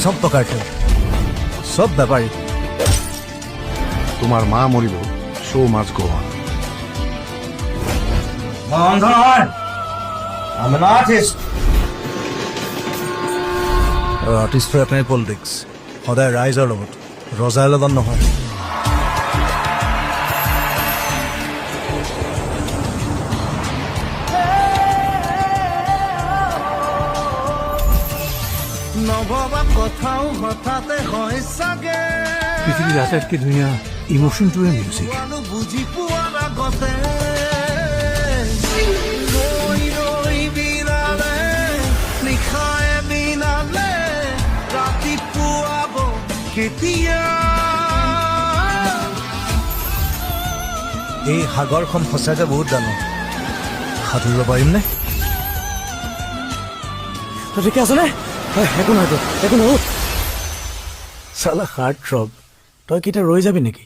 সব টকাৰ খেল, সব বেপাৰী। তোমাৰ মা মৰিব, শ্ব' মাষ্ট গো অন। মই অন্ধ নহয়, I'm an artist. আৰু আৰ্টিষ্টৰ এটাই পলিটিক্স, সদায় ৰাইজৰ লগত, ৰজাৰ লগত নহয়। নভবা কথাও হঠাতে হয় চাগে, পৃথিৱীৰ আটাইতকৈ ধুনীয়া ইমোশ্যনটোৱে মিউজিক। বুজি পোৱাৰ আগতে ৰৈ ৰৈ বিৰালে, নিশায়ে বিনালে, ৰাতিপুৱাব কেতিয়া? এই সাগৰখন সঁচাকৈ বহুত ডাঙৰ, সাঁতুৰিব পাৰিমনে? তই ঠিকে আছনে? একো নহয়, একো নহয়। চালা হাৰ্ট থ্ৰব, তই কেতিয়া ৰৈ যাবি নেকি?